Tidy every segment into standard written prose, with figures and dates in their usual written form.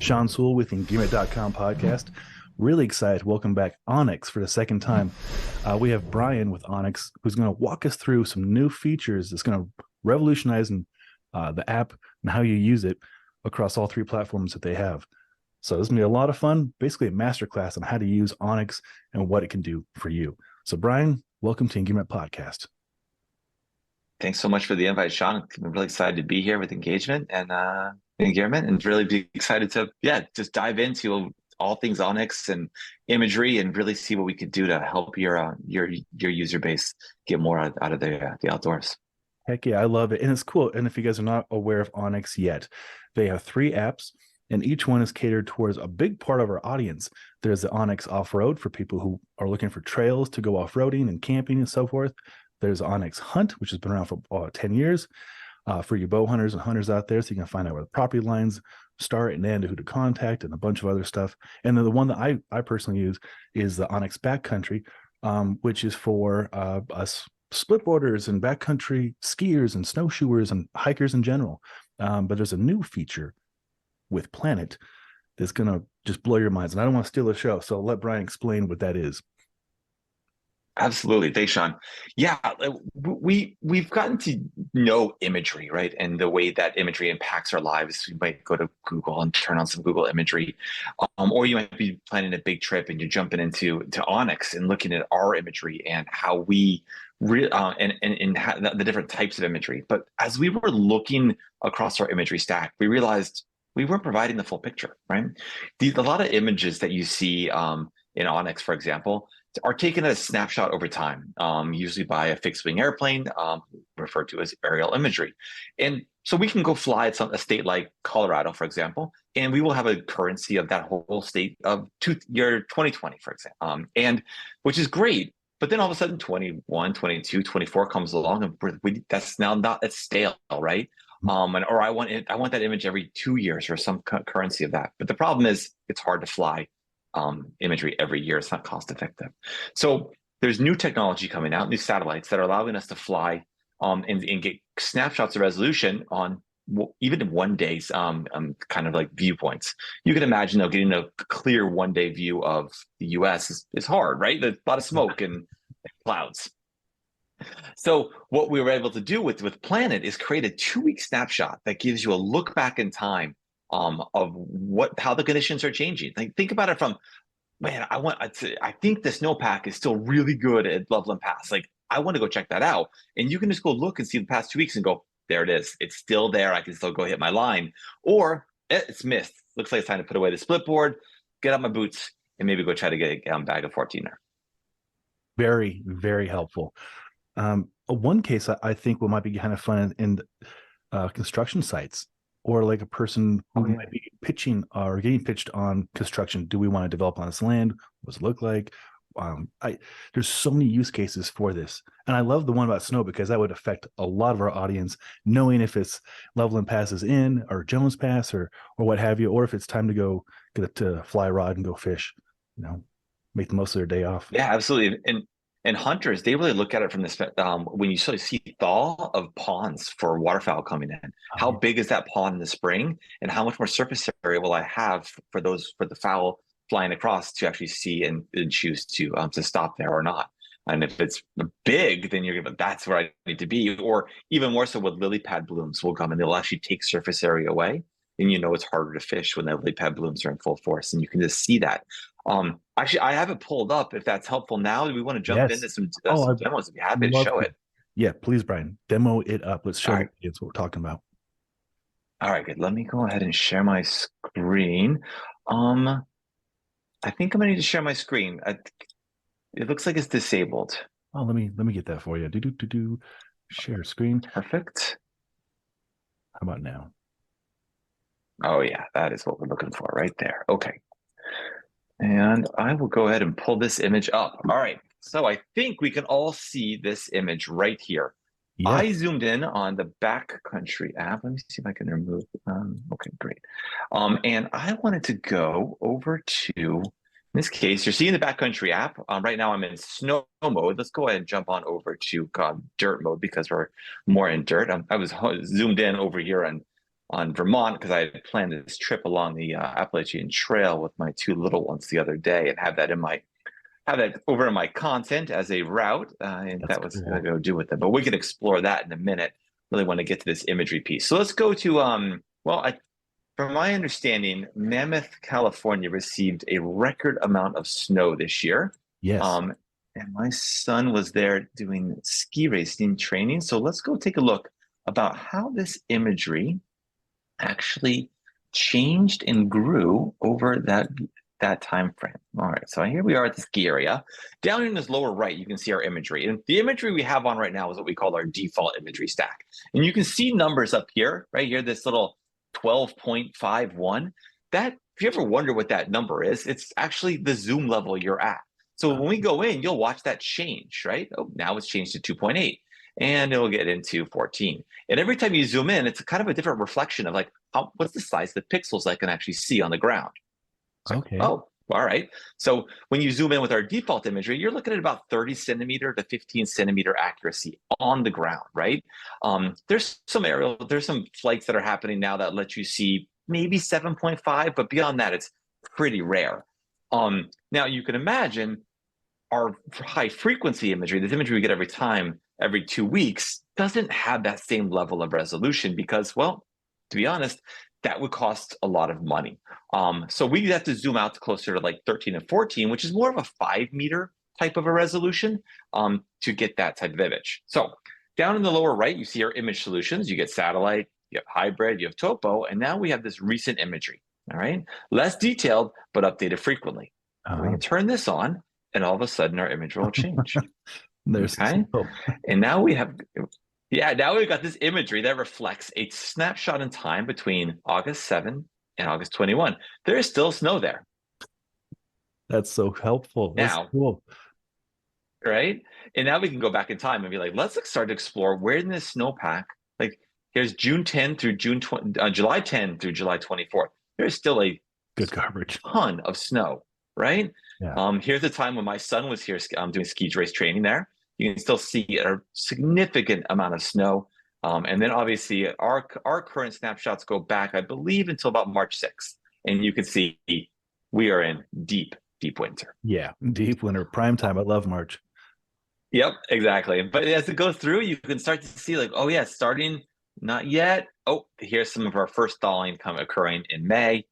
Sean Sewell with Engearment.com podcast. Really excited. Welcome back, onX, for the second time. We have Brian with onX, who's going to walk us through some new features that's going to revolutionize the app and how you use it across all three platforms that they have. So this is going to be a lot of fun, basically a masterclass on how to use onX and what it can do for you. So Brian, welcome to Engearment Podcast. Thanks so much for the invite, Sean. I'm really excited to be here with Engagement and Engearment, and really be excited to just dive into all things onX and imagery and really see what we could do to help your user base get more out of the outdoors. Heck yeah, I love it. And it's cool. And if you guys are not aware of onX yet, they have 3 apps, and each one is catered towards a big part of our audience. There's the onX Off-Road for people who are looking for trails to go off-roading and camping and so forth. There's onX Hunt, which has been around for 10 years for you bow hunters and hunters out there, so you can find out where the property lines start and end, who to contact, and a bunch of other stuff. And then the one that I personally use is the onX Backcountry, which is for us splitboarders and backcountry skiers and snowshoers and hikers in general. But there's a new feature with Planet that's going to just blow your minds. And I don't want to steal the show, so I'll let Brian explain what that is. Absolutely. Thanks, Sean. Yeah, we've gotten to know imagery, right? And the way that imagery impacts our lives. You might go to Google and turn on some Google imagery, or you might be planning a big trip and you're jumping into onX and looking at our imagery and how we the different types of imagery. But as we were looking across our imagery stack, we realized we weren't providing the full picture, right? A lot of images that you see in onX, for example, are taken as a snapshot over time, usually by a fixed-wing airplane, referred to as aerial imagery. And so we can go fly at a state like Colorado, for example, and we will have a currency of that whole state of year 2020, for example, and which is great. But then all of a sudden, 21, 22, 24 comes along, and that's now that's stale, right? Or I want that image every 2 years or some currency of that. But the problem is it's hard to fly imagery every year. It's not cost effective. So there's new technology coming out, new satellites that are allowing us to fly and get snapshots of resolution on even in 1 day's kind of like viewpoints. You can imagine though, getting a clear 1 day view of the US is hard, right? There's a lot of smoke and clouds. So what we were able to do with Planet is create a 2-week snapshot that gives you a look back in time of how the conditions are changing. Like, think about it from, man, I think the snowpack is still really good at Loveland Pass. Like, I want to go check that out. And you can just go look and see the past 2 weeks and go, there it is. It's still there. I can still go hit my line. Or it's missed. Looks like it's time to put away the split board, get out my boots, and maybe go try to get a bag of 14er. Very, very helpful. One case I think what might be kind of fun in construction sites, or like a person who might be pitching or getting pitched on construction. Do we want to develop on this land? What does it look like? There's so many use cases for this. And I love the one about snow because that would affect a lot of our audience, knowing if it's Loveland Pass is in or Jones Pass or what have you, or if it's time to go get a fly rod and go fish, make the most of their day off. Yeah, absolutely. And hunters, they really look at it from this, when you sort of see thaw of ponds for waterfowl coming in. How big is that pond in the spring? And how much more surface area will I have for the fowl flying across to actually see and choose to stop there or not? And if it's big, then that's where I need to be. Or even more so with lily pad blooms will come and they'll actually take surface area away. And it's harder to fish when the lily pad blooms are in full force. And you can just see that. Actually, I have it pulled up if that's helpful now. Do we want to jump into some demos? I'd be happy to show it. Yeah, please, Brian. Demo it up. Let's show it's what we're talking about. All right, good. Let me go ahead and share my screen. I think I'm gonna need to share my screen. It looks like it's disabled. Oh, let me get that for you. Share screen. Perfect. How about now? Oh yeah, that is what we're looking for right there. Okay. And I will go ahead and pull this image up. All right. So I think we can all see this image right here. Yes. I zoomed in on the Backcountry app. Let me see if I can remove. Okay, great. And I wanted to go over to, in this case, you're seeing the Backcountry app. Right now I'm in snow mode. Let's go ahead and jump on over to dirt mode because we're more in dirt. I was zoomed in over here on Vermont because I had planned this trip along the Appalachian Trail with my two little ones the other day, and have that over in my content as a route, and That's that was going cool. to go do with it. But we can explore that in a minute. Really want to get to this imagery piece. So let's go to from my understanding, Mammoth, California received a record amount of snow this year. Yes. And my son was there doing ski racing training. So let's go take a look about how this imagery actually changed and grew over that time frame. All right, so here we are at the ski area. Down in this lower right, you can see our imagery. And the imagery we have on right now is what we call our default imagery stack. And you can see numbers up here, right here, this little 12.51. That, if you ever wonder what that number is, it's actually the zoom level you're at. So when we go in, you'll watch that change, right? Oh, now it's changed to 2.8, and it'll get into 14. And every time you zoom in, it's kind of a different reflection of like, what's the size of the pixels I can actually see on the ground? It's like, Okay. oh, all right. So when you zoom in with our default imagery, you're looking at about 30 centimeter to 15 centimeter accuracy on the ground, right? There's some flights that are happening now that let you see maybe 7.5, but beyond that, it's pretty rare. Now you can imagine our high frequency imagery, this imagery we get every 2 weeks, doesn't have that same level of resolution because, well, to be honest, that would cost a lot of money. So we have to zoom out to closer to like 13 and 14, which is more of a 5-meter type of a resolution to get that type of image. So down in the lower right, you see our image solutions. You get satellite, you have hybrid, you have topo, and now we have this recent imagery. All right, less detailed, but updated frequently. We can turn this on, and all of a sudden our image will change. There's Okay, snow. and now now we've got this imagery that reflects a snapshot in time between August 7 and August 21. There is still snow there. That's so helpful. That's Now, cool. right? And now we can go back in time and be like, let's start to explore where in this snowpack, like here's June 10 through July 10 through July 24th. There's still a Good coverage. ton of snow, right? Yeah. Here's the time when my son was here doing ski race training there. You can still see a significant amount of snow. And then obviously our current snapshots go back, I believe, until about March 6th. And you can see we are in deep, deep winter. Yeah. Deep winter, prime time. I love March. Yep, exactly. But as it goes through, you can start to see like, oh yeah, starting not yet. Oh, here's some of our first thawing occurring in May.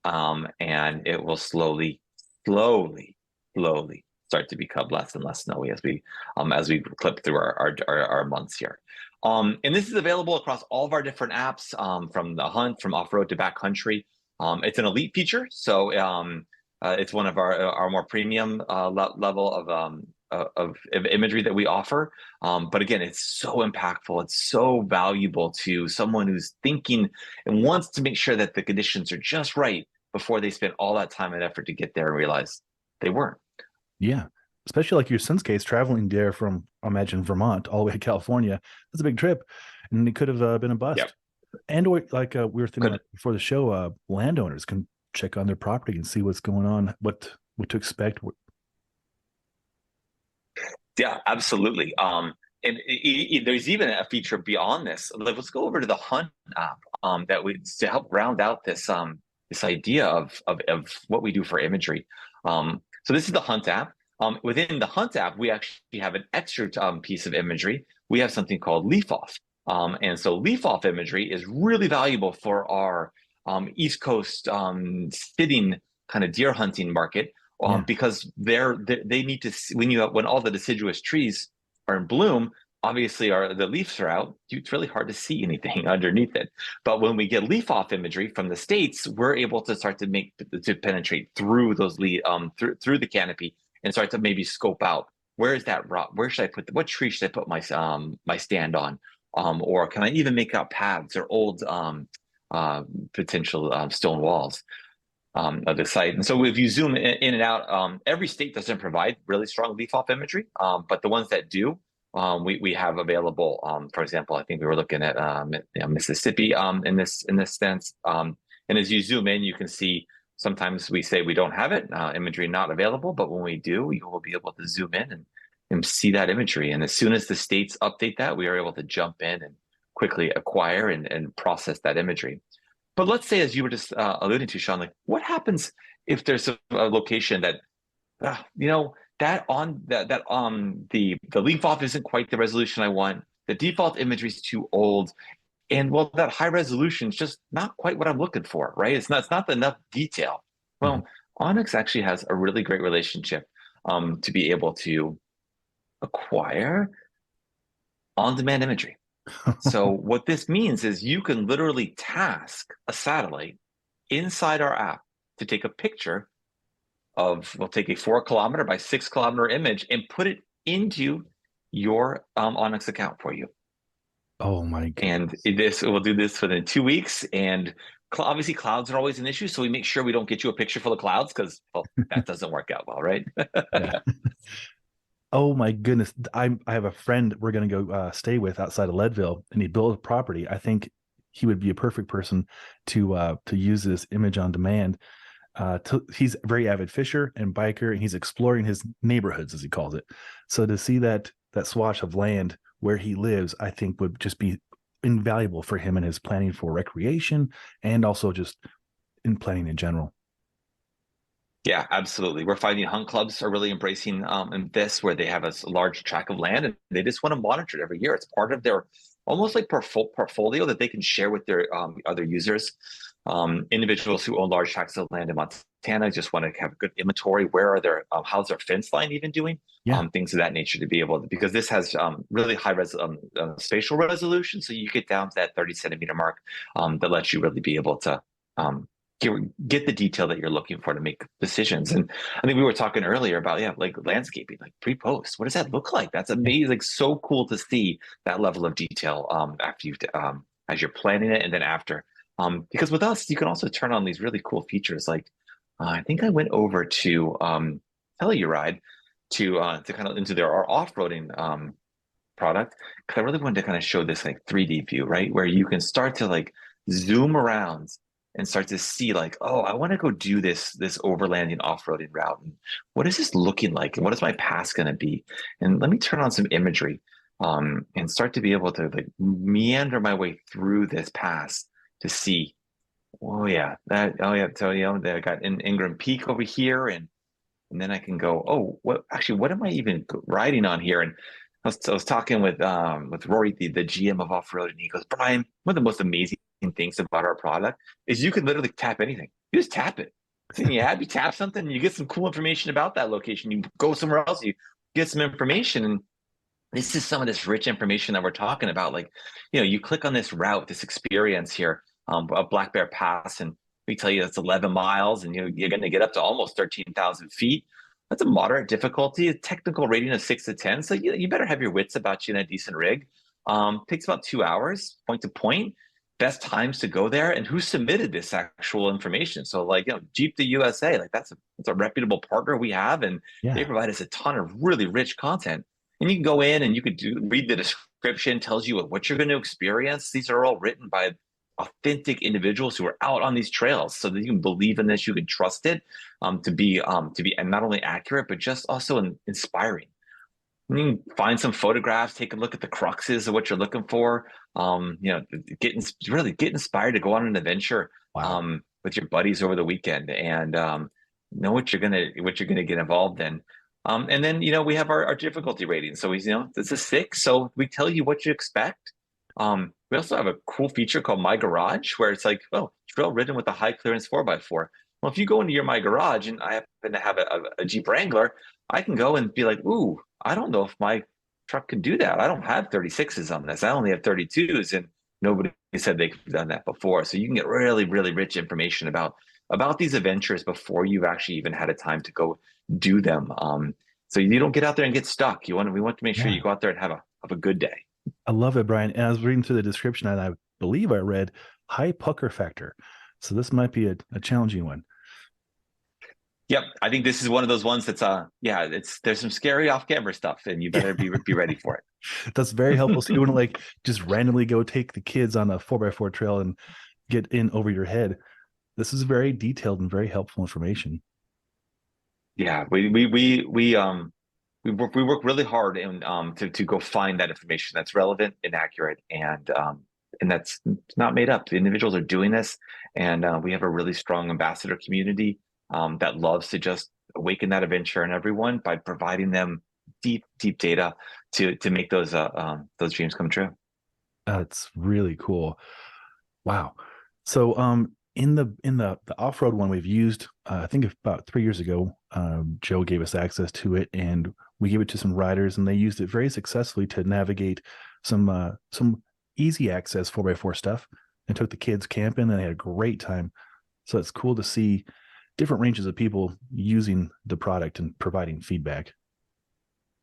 And it will slowly start to become less and less snowy as we clip through our months here. And this is available across all of our different apps, from the hunt, from off-road to backcountry. It's an elite feature, so it's one of our more premium level of imagery that we offer. But again, it's so impactful. It's so valuable to someone who's thinking and wants to make sure that the conditions are just right before they spend all that time and effort to get there and realize they weren't. Yeah. Especially like your son's case, traveling there from, imagine, Vermont all the way to California. That's a big trip. And it could have been a bust. Yep. And or like we were thinking like before the show, landowners can check on their property and see what's going on, what to expect. Yeah, absolutely. And there's even a feature beyond this. Let's go over to the Hunt app to help round out this idea of what we do for imagery. So this is the Hunt app. Within the Hunt app, we actually have an extra piece of imagery. We have something called leaf off. And so leaf off imagery is really valuable for our East Coast sitting kind of deer hunting market. Because they need to see, when all the deciduous trees are in bloom, obviously the leaves are out. It's really hard to see anything underneath it. But when we get leaf off imagery from the States, we're able to start to penetrate through those through the canopy and start to maybe scope out where is that rock? Where should I what tree should I put my stand on? Or can I even make out paths or old potential stone walls of the site? And so if you zoom in and out, every state doesn't provide really strong leaf off imagery, but the ones that do, we have available. For example, I think we were looking at Mississippi in this sense. And as you zoom in, you can see sometimes we say we don't have it, imagery not available, but when we do, you will be able to zoom in and see that imagery. And as soon as the states update that, we are able to jump in and quickly acquire and process that imagery. But let's say, as you were just alluding to, Sean, like what happens if there's a location that you know, that on that the leaf off isn't quite the resolution I want. The default imagery is too old, and well, that high resolution is just not quite what I'm looking for, right? It's not enough detail. Mhm. Well, onX actually has a really great relationship to be able to acquire on-demand imagery. So what this means is you can literally task a satellite inside our app to take a picture of, we'll take a 4 kilometer by 6 kilometer image and put it into your onX account for you. Oh my And goodness. this we'll do this within 2 weeks. And obviously, clouds are always an issue, so we make sure we don't get you a picture full of clouds because well, that doesn't work out well, right? Yeah. Oh my goodness. I have a friend we're going to go stay with outside of Leadville, and he built a property. I think he would be a perfect person to use this image on demand. He's a very avid fisher and biker, and he's exploring his neighborhoods, as he calls it. So to see that swatch of land where he lives, I think would just be invaluable for him in his planning for recreation and also just in planning in general. Yeah, absolutely. We're finding hunt clubs are really embracing in this, where they have a large tract of land and they just want to monitor it every year. It's part of their almost like portfolio that they can share with their other users. Individuals who own large tracts of land in Montana just want to have a good inventory. Where are their how's their fence line even doing? Yeah. Things of that nature to be able to, because this has really high spatial resolution, so you get down to that 30 centimeter mark that lets you really be able to um, get the detail that you're looking for to make decisions. And I think we were talking earlier about, yeah, like landscaping, like pre-post. What does that look like? That's Yeah. amazing. Like so cool to see that level of detail after you've as you're planning it and then after. Because with us, you can also turn on these really cool features. Like I think I went over to Telluride to kind of into their our off-roading product because I really wanted to kind of show this like 3D view, right? Where you can start to like zoom around and start to see like, oh, I want to go do this overlanding off-roading route. And what is this looking like? And what is my path going to be? And let me turn on some imagery and start to be able to like meander my way through this pass to see, oh yeah, so I got an Ingram Peak over here and then I can go, oh, what am I even riding on here? And I was talking with Rory, the GM of Off Road, and he goes, Brian, one of the most amazing things about our product is you can literally tap anything. You just tap it. It's in the app, you tap something, you get some cool information about that location. You go somewhere else, you get some information. And this is some of this rich information that we're talking about. Like, you click on this route, this experience here, a Black Bear Pass, and we tell you it's 11 miles, and you're going to get up to almost 13,000 feet. That's a moderate difficulty, a technical rating of 6 to 10. So you better have your wits about you in a decent rig. Takes about 2 hours, point to point. Best times to go there, and who submitted this actual information. So, like, Jeep the USA, like that's a reputable partner we have, and they Yeah. provide us a ton of really rich content. And you can go in and you could read the description, tells you what you're going to experience. These are all written by authentic individuals who are out on these trails, so that you can believe in this, you can trust it to be and not only accurate but just also inspiring. And you can find some photographs, take a look at the cruxes of what you're looking for. Really get inspired to go on an adventure Wow. with your buddies over the weekend and know what you're gonna get involved in. And then we have our difficulty rating. So this is 6, so we tell you what you expect. We also have a cool feature called My Garage, where it's like, oh, trail ridden with a high clearance 4x4. Well, if you go into My Garage and I happen to have a Jeep Wrangler, I can go and be like, ooh, I don't know if my truck can do that. I don't have 36s on this. I only have 32s, and nobody said they could have done that before. So you can get really, really rich information about these adventures before you've actually even had a time to go do them. So you don't get out there and get stuck. We want to make sure Yeah. you go out there and have a good day. I love it, Brian. And I was reading through the description, and I believe I read high pucker factor. So this might be a challenging one. Yep, I think this is one of those ones that's yeah, there's some scary off-camera stuff, and you Yeah. better be ready for it. That's very helpful. So you want to like just randomly go take the kids on a 4x4 trail and get in over your head. This is very detailed and very helpful information. Yeah, we work really hard and to go find that information that's relevant and accurate, and and that's not made up. The individuals are doing this, and we have a really strong ambassador community that loves to just awaken that adventure in everyone by providing them deep, deep data to make those dreams come true. That's really cool. Wow. So in the off-road one we've used, I think about 3 years ago, Joe gave us access to it, and we gave it to some riders, and they used it very successfully to navigate some easy access 4x4 stuff, and took the kids camping, and they had a great time. So it's cool to see different ranges of people using the product and providing feedback.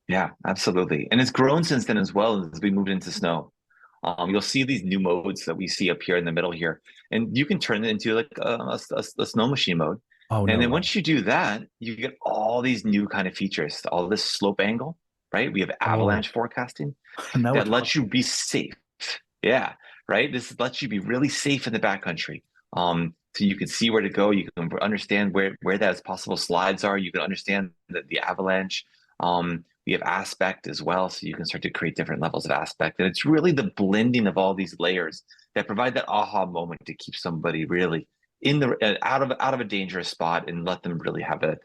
Yeah, absolutely. And it's grown since then as well as we moved into snow. You'll see these new modes that we see up here in the middle here, and you can turn it into like a snow machine mode. Oh, And no then way. once you do that, you get all these new kind of features, all this slope angle, right? We have Oh, avalanche forecasting now we're that lets you talking. be safe. Yeah, right. This lets you be really safe in the backcountry. So you can see where to go. You can understand where those possible slides are. You can understand the avalanche. We have aspect as well, so you can start to create different levels of aspect. And it's really the blending of all these layers that provide that aha moment to keep somebody really in the out of a dangerous spot and let them really have a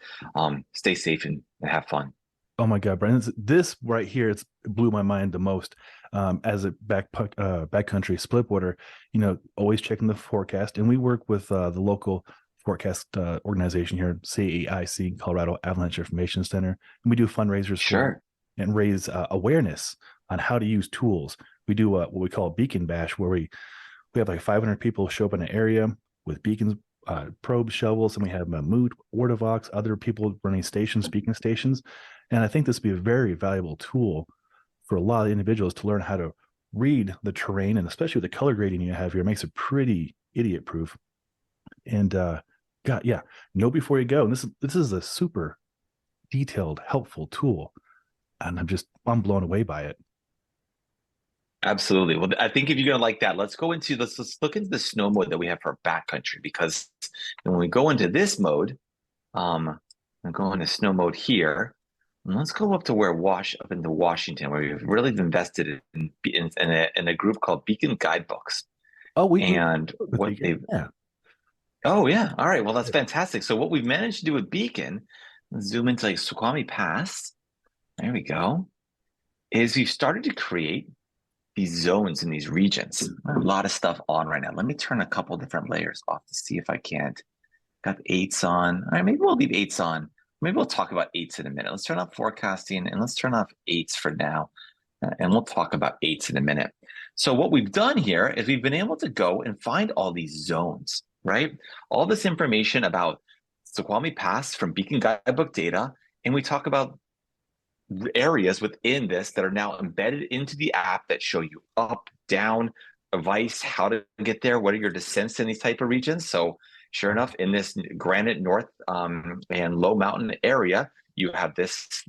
stay safe and have fun. Oh my God, Brandon, this right here, it blew my mind the most. As a backcountry split boarder, always checking the forecast, and we work with the local forecast organization here, CAIC, Colorado Avalanche Information Center, and we do fundraisers for them Sure. and raise awareness on how to use tools. We do what we call a beacon bash, where we have like 500 people show up in an area with beacons, probes, shovels, and we have Mood, Ortavox, other people running stations, beacon stations. And I think this would be a very valuable tool for a lot of individuals to learn how to read the terrain, and especially with the color grading you have here, it makes it pretty idiot proof. And God, yeah, know before you go. And this is a super detailed, helpful tool, and I'm blown away by it. Absolutely. Well, I think if you're gonna like that, let's look into the snow mode that we have for backcountry, because when we go into this mode, I'm going to snow mode here. And let's go up to up into Washington, where we've really invested in a group called Beacon Guidebooks. Oh, we And with what Beacon, they yeah. oh yeah, all right. Well, that's fantastic. So what we've managed to do with Beacon, let's zoom into like Snoqualmie Pass. There we go. Is we've started to create these zones in these regions. A lot of stuff on right now. Let me turn a couple different layers off to see if I can't. Got eights on. All right, maybe we'll leave eights on. Maybe we'll talk about eights in a minute. Let's turn off forecasting and let's turn off eights for now. And we'll talk about eights in a minute. So what we've done here is we've been able to go and find all these zones, right? All this information about Snoqualmie Pass from Beacon Guidebook data. And we talk about areas within this that are now embedded into the app that show you up, down, advice, how to get there, what are your descents in these type of regions. So sure enough, in this granite north and low mountain area, you have this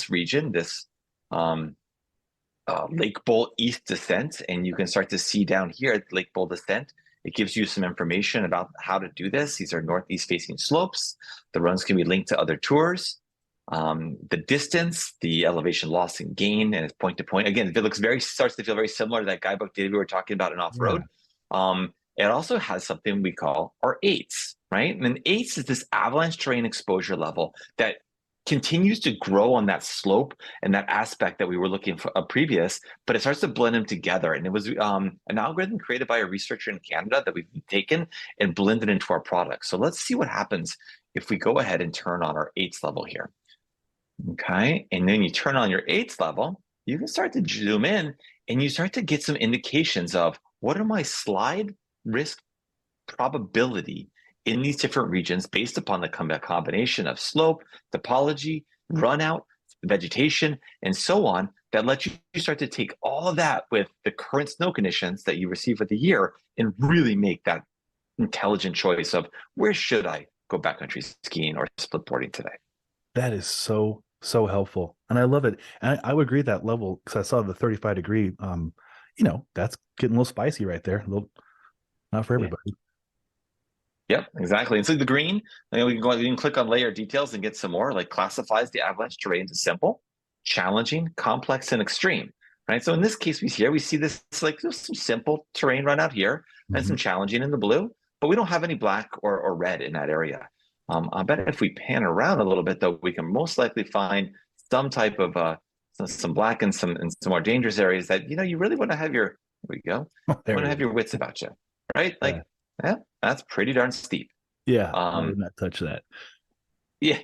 region, this Lake Bowl East descent, and you can start to see down here at Lake Bowl descent. It gives you some information about how to do this. These are northeast facing slopes. The runs can be linked to other tours. The distance, the elevation loss and gain, and it's point to point. Again, starts to feel very similar to that guidebook data we were talking about in Yeah. off-road. It also has something we call our eights, right? And eights is this avalanche terrain exposure level that continues to grow on that slope and that aspect that we were looking for previous, but it starts to blend them together. And it was an algorithm created by a researcher in Canada that we've taken and blended into our product. So let's see what happens if we go ahead and turn on our eights level here. Okay, and then you turn on your eights level, you can start to zoom in and you start to get some indications of what are my slide risk probability in these different regions based upon the combination of slope, topology, run out, vegetation, and so on, that lets you start to take all of that with the current snow conditions that you receive for the year and really make that intelligent choice of where should I go backcountry skiing or split boarding today. That is so helpful, and I love it. And I would agree that level, because I saw the 35 degree. That's getting a little spicy right there. A little, not for Yeah. everybody. Yep, exactly. And so the green, we can click on layer details and get some more, like classifies the avalanche terrain as simple, challenging, complex, and extreme. right? So in this case, we see this like there's some simple terrain run out here and Mhm. some challenging in the blue, but we don't have any black or red in that area. I bet if we pan around a little bit, though, we can most likely find some type of some black and some more dangerous areas that you really want to have your here we go want There to it have is. your wits about you, right? Yeah. Like, yeah, that's pretty darn steep. Yeah. I Um, would not touch that. yeah,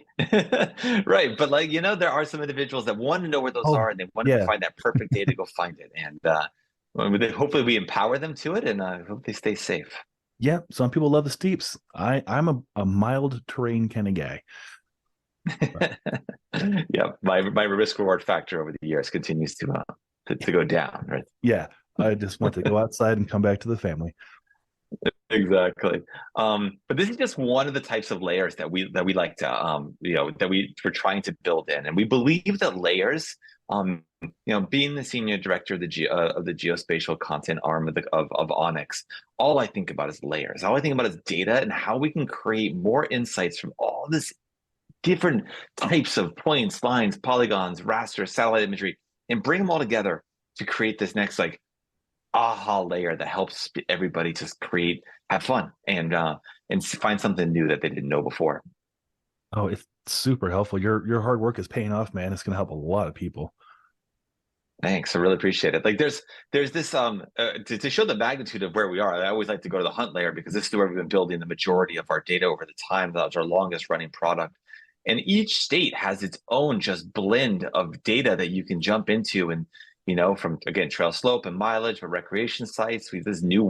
right. But like, there are some individuals that want to know where those Oh, are and they want to go yeah. find that perfect day to go find it. And hopefully we empower them to it and hope they stay safe. Yeah. Some people love the steeps. I'm a mild terrain kind of guy. Yeah, my risk reward factor over the years continues to go down, right? Yeah. I just want to go outside and come back to the family. Exactly. But this is just one of the types of layers that we like to that we're trying to build in, and we believe that layers, being the senior director of the geospatial content arm of onX, all I think about is layers. All I think about is data and how we can create more insights from all this different types of points, lines, polygons, raster, satellite imagery, and bring them all together to create this next like aha layer that helps everybody just have fun, and find something new that they didn't know before. Oh, it's super helpful. Your hard work is paying off, man. It's going to help a lot of people. Thanks, I really appreciate it. Like there's this to show the magnitude of where we are. I always like to go to the hunt layer because this is where we've been building the majority of our data over the time. That's our longest running product. And each state has its own just blend of data that you can jump into, and from again trail slope and mileage, but recreation sites. We have this new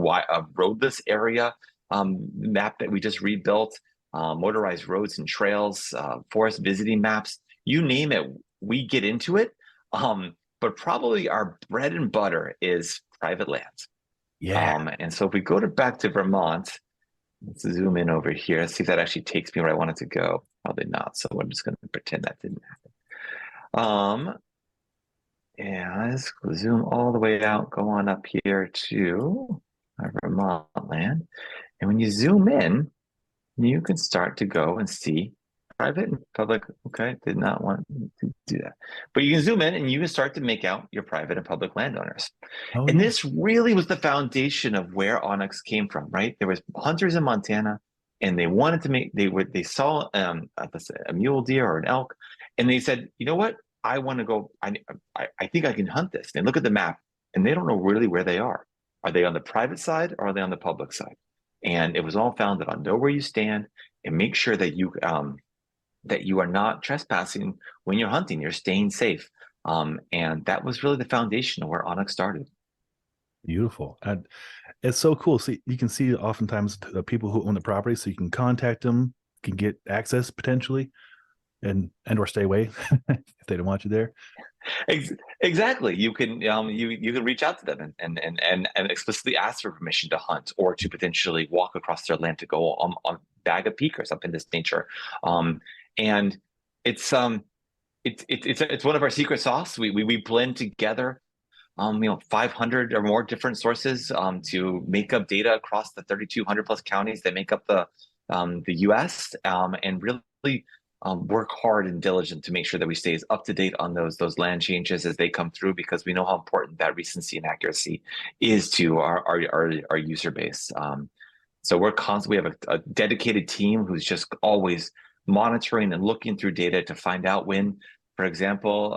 roadless area map that we just rebuilt, motorized roads and trails, forest visiting maps. You name it, we get into it. But probably our bread and butter is private lands. Yeah. And so if we go back to Vermont, let's zoom in over here, see if that actually takes me where I wanted to go. Probably not. So I'm just going to pretend that didn't happen. And let's zoom all the way out, go on up here to our Vermont land. And when you zoom in, you can start to go and see private and public. Okay, did not want to do that. But you can zoom in and you can start to make out your private and public landowners. Oh, And yeah. this really was the foundation of where onX came from, right? There was hunters in Montana and they wanted to they saw a mule deer or an elk, and they said, you know what? I want to go, I think I can hunt this. They look at the map and they don't know really where they are. Are they on the private side or are they on the public side? And it was all founded on know where you stand and make sure that you are not trespassing when you're hunting. You're staying safe, and that was really the foundation of where onX started. Beautiful. And it's so cool. See, you can see oftentimes the people who own the property, so you can contact them, can get access potentially, and or stay away if they don't want you there. Exactly. You can you can reach out to them and explicitly ask for permission to hunt or to potentially walk across their land to go on bag a peak or something of this nature. And it's it's one of our secret sauce. We blend together 500 or more different sources to make up data across the 3,200 plus counties that make up the U.S. And really work hard and diligent to make sure that we stay as up to date on those land changes as they come through, because we know how important that recency and accuracy is to our user base. So we're constantly, we have a dedicated team who's just always monitoring and looking through data to find out when, for example,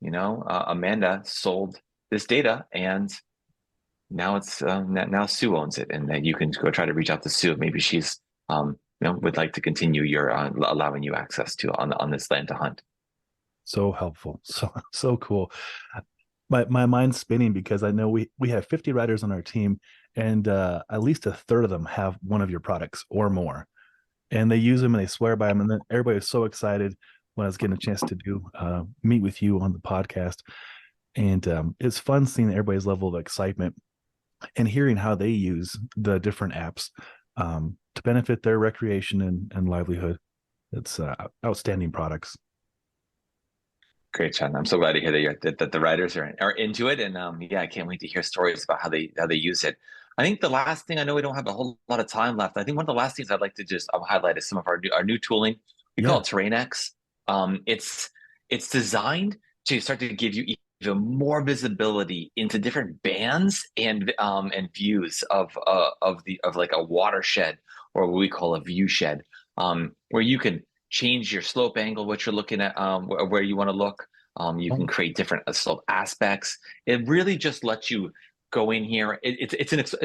Amanda sold this data and now it's now Sue owns it, and then you can go try to reach out to Sue. Maybe she's would like to continue your allowing you access to on this land to hunt. So helpful. So cool. My mind's spinning because I know we have 50 writers on our team, and at least a third of them have one of your products or more, and they use them and they swear by them. And then everybody was so excited when I was getting a chance to do meet with you on the podcast, and it's fun seeing everybody's level of excitement and hearing how they use the different apps to benefit their recreation and livelihood. It's outstanding products. Great, Sean. I'm so glad to hear that the writers are into it, and yeah, I can't wait to hear stories about how they use it. I think the last thing, I know we don't have a whole lot of time left. I think one of the last things I'd like to just highlight is some of our new tooling. We call Yeah. it TerrainX. It's designed to start to give you even more visibility into different bands and views of like a watershed, or what we call a view shed, where you can change your slope angle, what you're looking at, where you want to look. You can Oh, create different slope aspects. It really just lets you go in here. It's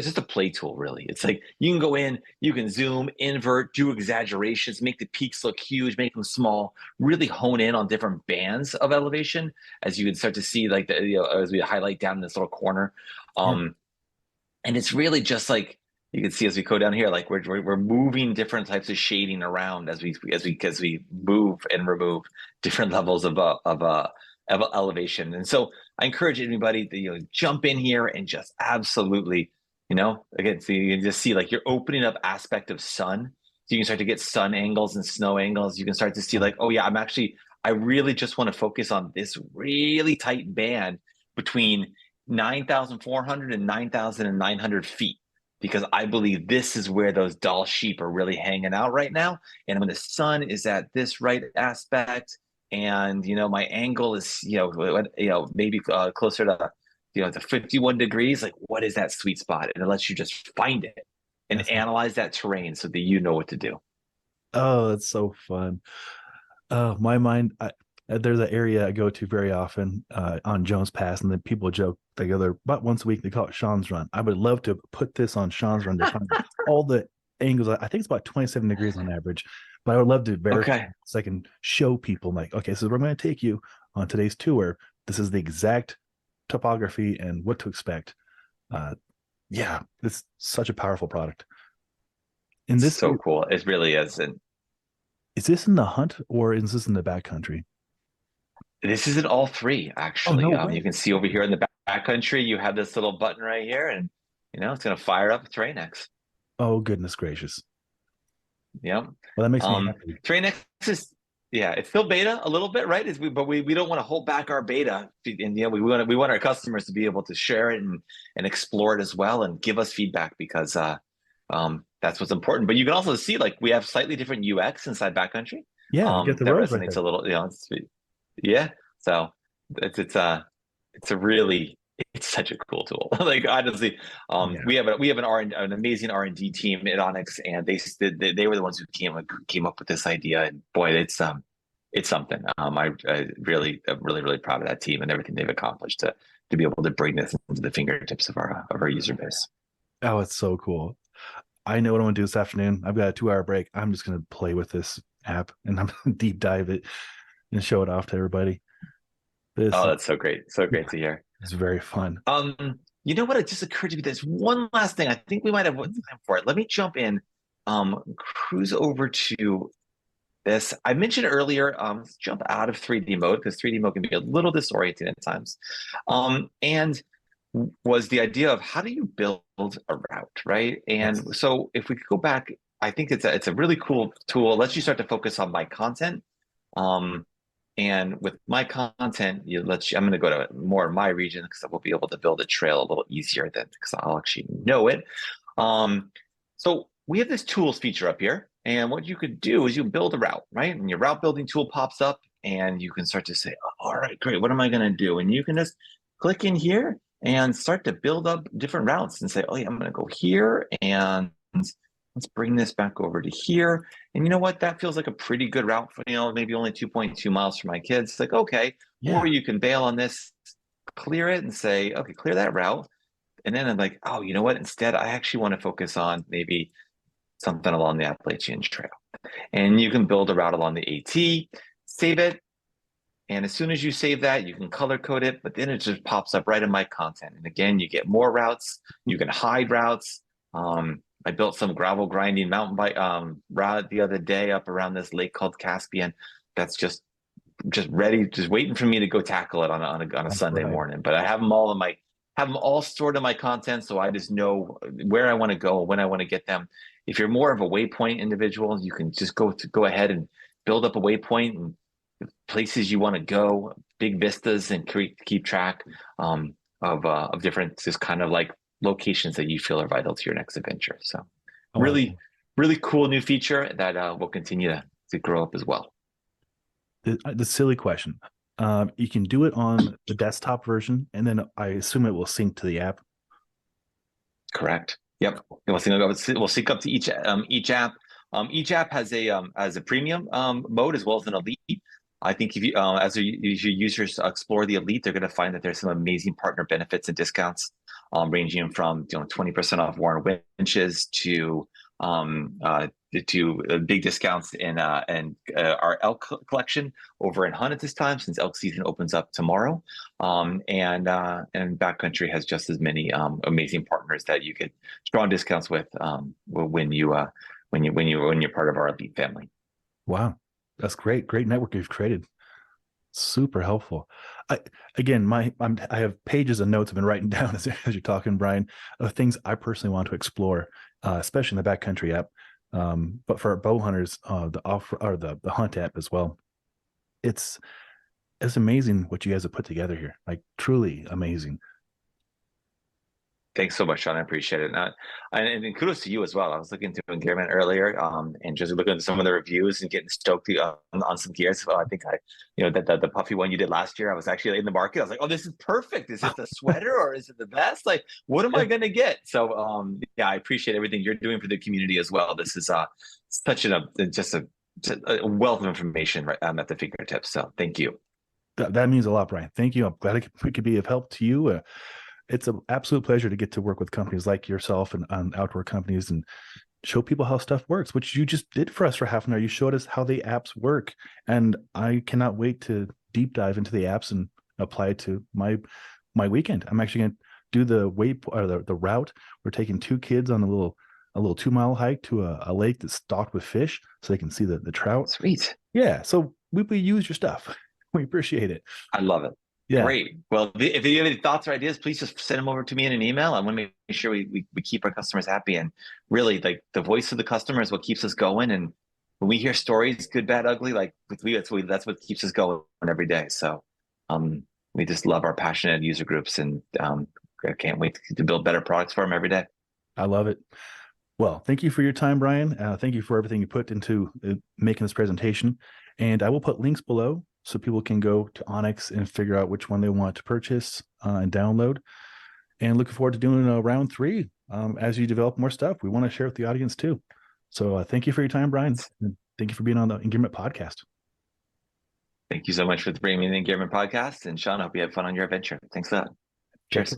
just a play tool, really. It's like you can go in, you can zoom, invert, do exaggerations, make the peaks look huge, make them small, really hone in on different bands of elevation, as you can start to see, like as we highlight down in this little corner. yeah. Um, and it's really just like you can see as we go down here, like we're moving different types of shading around as we move and remove different levels of elevation. And so I encourage anybody to jump in here and just absolutely, again, so you can just see like you're opening up aspect of sun. So you can start to get sun angles and snow angles. You can start to see like, oh yeah, I really just want to focus on this really tight band between 9,400 and 9,900 feet, because I believe this is where those doll sheep are really hanging out right now. And when the sun is at this right aspect, and my angle is maybe closer to to 51 degrees, like what is that sweet spot? And it lets you just find it and That's analyze that terrain so that you know what to do. Oh, that's so fun. My mind, there's an area I go to very often on Jones Pass, and then people joke they go there about once a week. They call it Sean's Run. I would love to put this on Sean's Run to find all the angles. I think it's about 27 degrees on average, but I would love to verify Okay. so I can show people like, okay, so we're going to take you on today's tour. This is the exact topography and what to expect. Yeah, it's such a powerful product. And this So cool. It really is. And is this in the hunt or is this in the backcountry? this is in all three, Oh, no actually. You way. can see over here in the backcountry, you have this little button right here, and it's going to fire up TerrainX. Oh, goodness gracious. Yep. Well, that makes me happy. TerrainX is, yeah, it's still beta a little bit, right? But we don't want to hold back our beta, and we want our customers to be able to share it and explore it as well, and give us feedback, because that's what's important. But you can also see like we have slightly different UX inside Backcountry. Yeah, you get the That rose right resonates there. a little, yeah. So it's a really, it's such a cool tool. Like honestly, Yeah. we have an amazing R&D team at onX, and they were the ones who came up with this idea. And boy, it's something. I'm really proud of that team and everything they've accomplished to be able to bring this into the fingertips of our user base. Oh, it's so cool. I know what I want to do this afternoon. I've got a 2 hour break. I'm just going to play with this app and I'm going to deep dive it and show it off to everybody. This Oh, that's so great. So great to hear. is very fun. You know what? It just occurred to me. There's one last thing. I think we might have one time for it. Let me jump in, cruise over to this. I mentioned earlier, jump out of 3D mode, because 3D mode can be a little disorienting at times. And was the idea of how do you build a route, right? Yes. And so if we could go back, I think it's a really cool tool. It lets you start to focus on my content. Um, and with my content, I'm going to go to more of my region, because I will be able to build a trail a little easier than, because I'll actually know it. So we have this tools feature up here. And what you could do is you build a route, right? And your route building tool pops up, and you can start to say, oh, all right, great. What am I going to do? And you can just click in here and start to build up different routes and say, oh yeah, I'm going to go here, and let's bring this back over to here. And you know what? That feels like a pretty good route for, maybe only 2.2 miles for my kids. It's like, okay. Yeah. Or you can bail on this, clear it, and say, okay, clear that route. And then I'm like, oh, you know what? Instead, I actually want to focus on maybe something along the Appalachian Trail. And you can build a route along the AT, save it. And as soon as you save that, you can color code it, but then it just pops up right in my content. And again, you get more routes. You can hide routes. I built some gravel grinding mountain bike route the other day up around this lake called Caspian. That's just ready, just waiting for me to go tackle it on a Sunday morning. But I have them all stored in my content, so I just know where I want to go, when I want to get them. If you're more of a waypoint individual, you can just go ahead and build up a waypoint and places you want to go, big vistas, and keep track of different, just kind of like locations that you feel are vital to your next adventure. So Oh, really, really cool new feature that will continue to grow up as well. the silly question. You can do it on the desktop version, and then I assume it will sync to the app. Correct. Yep. We'll sync up to each app. Each app has a premium mode as well as an elite. I think if you as your users explore the elite, they're going to find that there's some amazing partner benefits and discounts, ranging from 20% off Warren winches to big discounts in our elk collection over in Hunt at this time, since elk season opens up tomorrow. And Backcountry has just as many amazing partners that you get strong discounts with when you're part of our elite family. Wow, that's great network you've created. Super helpful. I have pages of notes I've been writing down as you're talking, Brian, of things I personally want to explore, especially in the Backcountry app. But for our bow hunters, the Hunt app as well. It's amazing what you guys have put together here. Like, truly amazing. Thanks so much, Sean. I appreciate it. And kudos to you as well. I was looking to Engearment earlier, and just looking at some of the reviews and getting stoked on some gears. I think the puffy one you did last year, I was actually in the market. I was like, oh, this is perfect. Is it the sweater or is it the vest? Like, what am I going to get? So, yeah, I appreciate everything you're doing for the community as well. This is such a wealth of information right at the fingertips. So, thank you. That means a lot, Brian. Thank you. I'm glad we could be of help to you. It's an absolute pleasure to get to work with companies like yourself and outdoor companies and show people how stuff works, which you just did for us for half an hour. You showed us how the apps work, and I cannot wait to deep dive into the apps and apply it to my weekend. I'm actually going to do the route. We're taking 2 kids on a little 2-mile hike to a lake that's stocked with fish, so they can see the trout. Sweet. Yeah, so we use your stuff. We appreciate it. I love it. Yeah. Great. Well, if you have any thoughts or ideas, please just send them over to me in an email. I want to make sure we keep our customers happy. And really, like, the voice of the customer is what keeps us going. And when we hear stories, good, bad, ugly, like that's what keeps us going every day. So we just love our passionate user groups, and I can't wait to build better products for them every day. I love it. Well, thank you for your time, Brian. Thank you for everything you put into making this presentation. And I will put links below so people can go to onX and figure out which one they want to purchase and download. And looking forward to doing round 3 as you develop more stuff. We want to share with the audience too. So thank you for your time, Brian. And thank you for being on the Engearment podcast. Thank you so much for bringing me the Engearment podcast. And Sean, I hope you have fun on your adventure. Thanks for that. Cheers.